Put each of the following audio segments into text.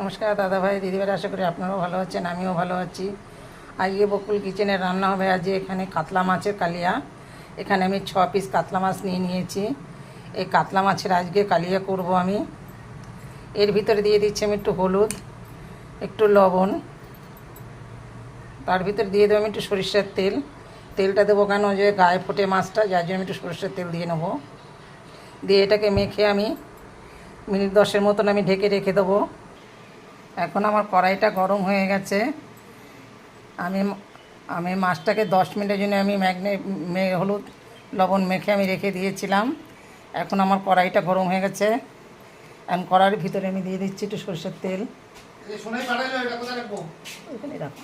নমস্কার দাদা ভাই দিদিভাই, আশা করি আপনারাও ভালো আছেন, আমিও ভালো আছি। আজকে বকুল কিচেনে রান্না হবে। আজ এখানে কাতলা মাছের কালিয়া। এখানে আমি 6 পিস কাতলা মাছ নিয়ে নিয়েছি। এই কাতলা মাছের আজকে কালিয়া করব আমি। এর ভিতরে দিয়ে দিচ্ছি আমি একটু হলুদ, একটু লবণ, তার ভিতরে দিয়ে দেবো আমি একটু সরিষার তেল। তেলটা দেবো কেন, যে গায়ে ফোটে মাছটা, যার জন্য আমি একটু সরিষার তেল দিয়ে নেবো। দিয়ে এটাকে মেখে আমি মিনিট 10-এর মতন আমি ঢেকে রেখে দেবো। এখন আমার কড়াইটা গরম হয়ে গেছে। আমি আমি মাছটাকে 10 মিনিটের জন্য আমি হলুদ লবণ মেখে আমি রেখে দিয়েছিলাম। এখন আমার কড়াইটা গরম হয়ে গেছে। এখন কড়াইয়ের ভিতরে আমি দিয়ে দিচ্ছি একটু সরষের তেল। ওইখানে রাখো।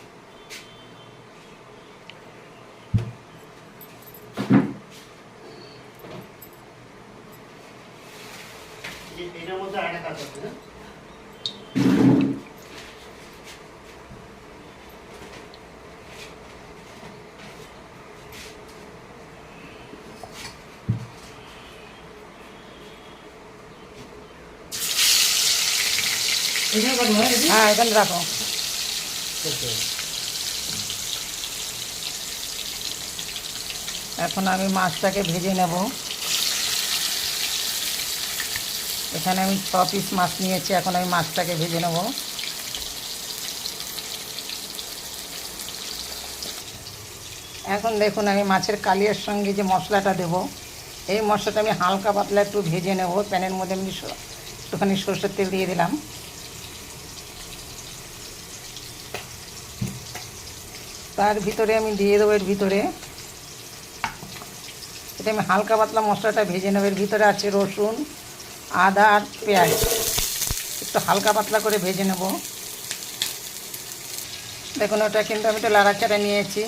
এটার মধ্যে আরেকটা কাজ আছে না? হ্যাঁ, এখানে রাখো। এখন আমি মাছটাকে ভেজে নেব। এখানে আমি 6 পিস মাছ নিয়েছি। এখন আমি মাছটাকে ভেজে নেব। এখন দেখুন, আমি মাছের কালিয়ার সঙ্গে যে মশলাটা দেব, এই মশলাটা আমি হালকা পাতলা একটু ভেজে নেব। প্যানের মধ্যে আমি একটুখানি সরষের তেল দিয়ে দিলাম। তার ভিতরে আমি দিয়ে দেবো, এর ভিতরে এটা আমি হালকা পাতলা মশলাটা ভেজে নেব। এর ভিতরে আছে রসুন, আদা আর পেঁয়াজ, একটু হালকা পাতলা করে ভেজে নেব। দেখুন, ওটা কিন্তু আমি একটু লাড়াচাড়া নিয়েছি।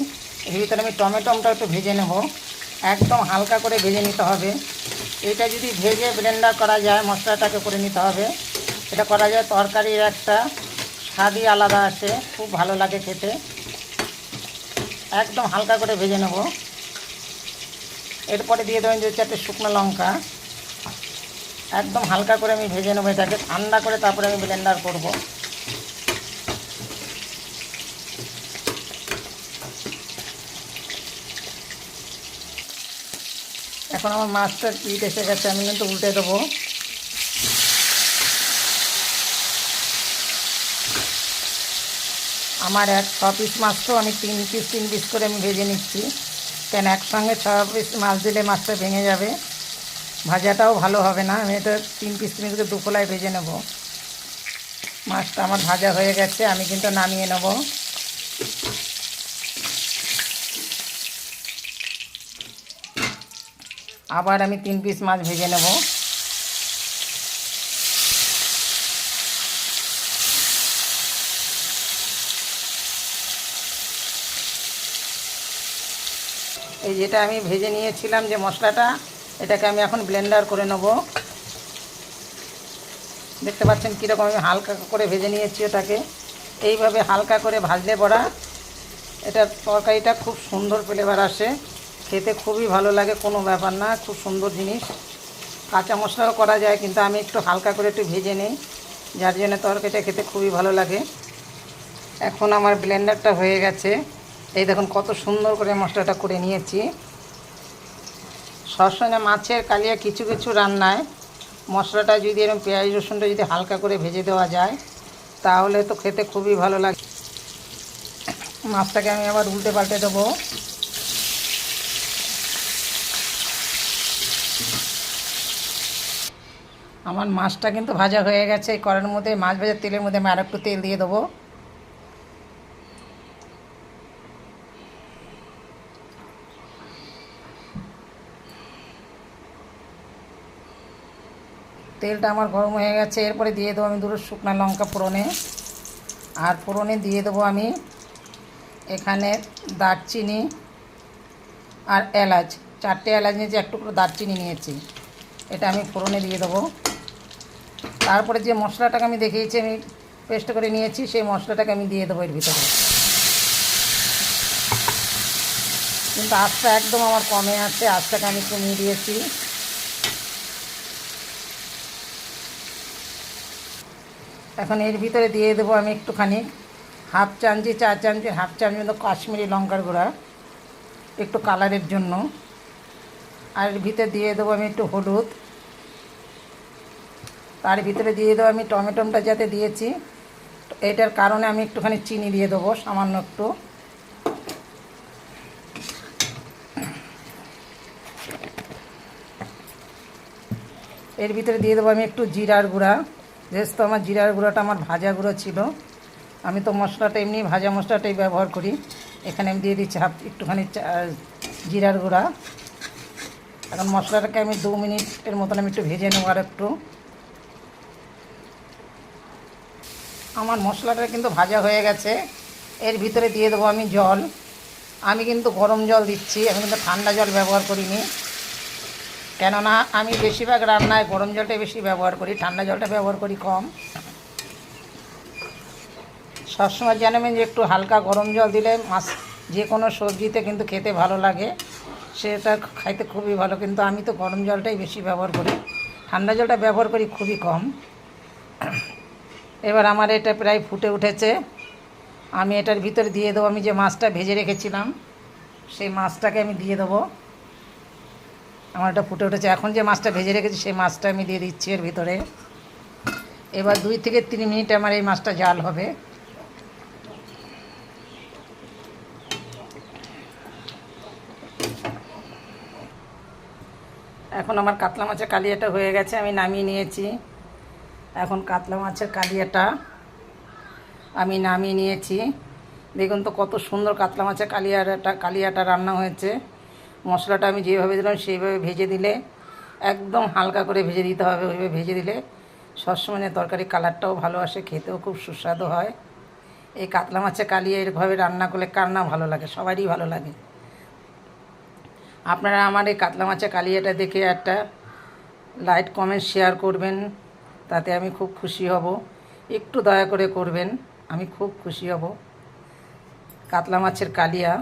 এর ভিতরে আমি টমেটোটা একটু ভেজে নেব। একদম হালকা করে ভেজে নিতে হবে। এটা যদি ভেজে ব্লেন্ডার করা যায়, মশলাটাকে করে নিতে হবে। এটা করা যায়, তরকারির একটা স্বাদই আলাদা আসে, খুব ভালো লাগে খেতে। একদম হালকা করে ভেজে নেব। এরপরে দিয়ে দেবেন 2-4টে শুকনো লঙ্কা। একদম হালকা করে আমি ভেজে নেব। এটাকে ঠান্ডা করে তারপরে আমি ব্লেন্ডার করব। এখন আমার মাছটার পিঠ এসে গেছে, আমি কিন্তু উল্টে দেবো। আমার 6 পিস মাছ, তো আমি 3 পিস করে আমি ভেজে নিচ্ছি। কেন, একসঙ্গে 6 পিস মাছ দিলে মাছটা ভেঙে যাবে, ভাজাটাও ভালো হবে না। আমি এটা 3 পিস করে 2 ফোলায় ভেজে নেব। মাছটা আমার ভাজা হয়ে গেছে, আমি কিন্তু নামিয়ে নেব। আবার আমি 3 পিস মাছ ভেজে নেব। এই যেটা আমি ভেজে নিয়েছিলাম যে মশলাটা, এটাকে আমি এখন ব্লেন্ডার করে নেব। দেখতে পাচ্ছেন কীরকম আমি হালকা করে ভেজে নিয়েছি ওটাকে। এইভাবে হালকা করে ভাজলে পড়া এটা তরকারিটা খুব সুন্দর ফ্লেভার আসে, খেতে খুবই ভালো লাগে, কোনো ব্যাপার না, খুব সুন্দর জিনিস। কাঁচা মশলাও করা যায়, কিন্তু আমি একটু হালকা করে একটু ভেজে নিই, যার জন্য তরকারিটা খেতে খুবই ভালো লাগে। এখন আমার ব্লেন্ডারটা হয়ে গেছে। এই দেখুন কত সুন্দর করে মশলাটা করে নিয়েছি। সবসময় মাছের কালিয়া কিছু কিছু রান্নায় মশলাটা যদি এরকম পেঁয়াজ রসুনটা যদি হালকা করে ভেজে দেওয়া যায়, তাহলে তো খেতে খুবই ভালো লাগে। মাছটাকে আমি আবার উল্টে পাল্টে দেবো। আমার মাছটা কিন্তু ভাজা হয়ে গেছে। এই কড়াইয়ের মধ্যে, মাছ ভাজার তেলের মধ্যে আমি আর একটু তেল দিয়ে দেবো। তেলটা আমার গরম হয়ে গেছে। এরপরে দিয়ে দেবো আমি 2 শুকনো লঙ্কা ফোড়নে। আর ফোড়নে দিয়ে দেবো আমি এখানে দারচিনি আর এলাচ, 4টে এলাচ নিয়েছি, একটু করে দারচিনি নিয়েছি। এটা আমি ফোড়নে দিয়ে দেবো। তারপরে যে মশলাটাকে আমি দেখিয়েছি, আমি পেস্ট করে নিয়েছি, সেই মশলাটাকে আমি দিয়ে দেবো এর ভিতরে। কিন্তু আঁচটা একদম আমার কমে আছে, আঁচটাকে আমি কমিয়ে দিয়েছি। এখন এর ভিতরে দিয়ে দেবো আমি একটুখানি হাফ চামচি 4 চামচি হাফ চামচি মতো কাশ্মীরি লঙ্কার গুঁড়া একটু কালারের জন্য। আর এর ভিতরে দিয়ে দেবো আমি একটু হলুদ। তার ভিতরে দিয়ে দেবো আমি টমেটোটা যাতে দিয়েছি এটার কারণে আমি একটুখানি চিনি দিয়ে দেবো সামান্য একটু। এর ভিতরে দিয়ে দেবো আমি একটু জিরার গুঁড়া, যেহেতু আমার জিরার গুঁড়োটা আমার ভাজা গুঁড়ো ছিল, আমি তো মশলাটা এমনি ভাজা মশলাটাই ব্যবহার করি। এখানে আমি দিয়ে দিচ্ছি একটুখানি জিরার গুঁড়া। এখন মশলাটাকে আমি 2 মিনিটের মতন আমি একটু ভেজে নেবো আর একটু। আমার মশলাটা কিন্তু ভাজা হয়ে গেছে। এর ভিতরে দিয়ে দেবো আমি জল। আমি কিন্তু গরম জল দিচ্ছি, আমি কিন্তু ঠান্ডা জল ব্যবহার করিনি, কেননা আমি বেশিরভাগ রান্নায় গরম জলটাই বেশি ব্যবহার করি, ঠান্ডা জলটা ব্যবহার করি কম। সবসময় জানাবেন যে একটু হালকা গরম জল দিলে মাছ যে কোনো সবজিতে কিন্তু খেতে ভালো লাগে, সেটা খাইতে খুবই ভালো। কিন্তু আমি তো গরম জলটাই বেশি ব্যবহার করি, ঠান্ডা জলটা ব্যবহার করি খুবই কম। এবার আমার এটা প্রায় ফুটে উঠেছে। আমি এটার ভিতরে দিয়ে দেবো আমি যে মাছটা ভেজে রেখেছিলাম, সেই মাছটাকে আমি দিয়ে দেবো। আমার এটা ফুটে উঠেছে। এখন যে মাছটা ভেজে রেখেছি সেই মাছটা আমি দিয়ে দিচ্ছি এর ভিতরে। এবার 2 থেকে 3 মিনিট আমার এই মাছটা জাল হবে। এখন আমার কাতলা মাছের কালিয়াটা হয়ে গেছে, আমি নামিয়ে নিয়েছি। এখন কাতলা মাছের কালিয়াটা আমি নামিয়ে নিয়েছি। দেখুন তো কত সুন্দর কাতলা মাছের কালিয়াটা রান্না হয়েছে। মশলাটা আমি যেভাবে দিলাম সেইভাবে ভেজে দিলে, একদম হালকা করে ভেজে দিতে হবে। ওইভাবে ভেজে দিলে সবসময় তরকারি কালারটাও ভালো আসে, খেতেও খুব সুস্বাদু হয়। এই কাতলা মাছের কালিয়া এরভাবে রান্না করলে কার না ভালো লাগে, সবারই ভালো লাগে। আপনারা আমার এই কাতলা মাছের কালিয়াটা দেখে একটা লাইক কমেন্ট শেয়ার করবেন, তাতে আমি খুব খুশি হব। একটু দয়া করে করবেন, আমি খুব খুশি হব। কাতলা মাছের কালিয়া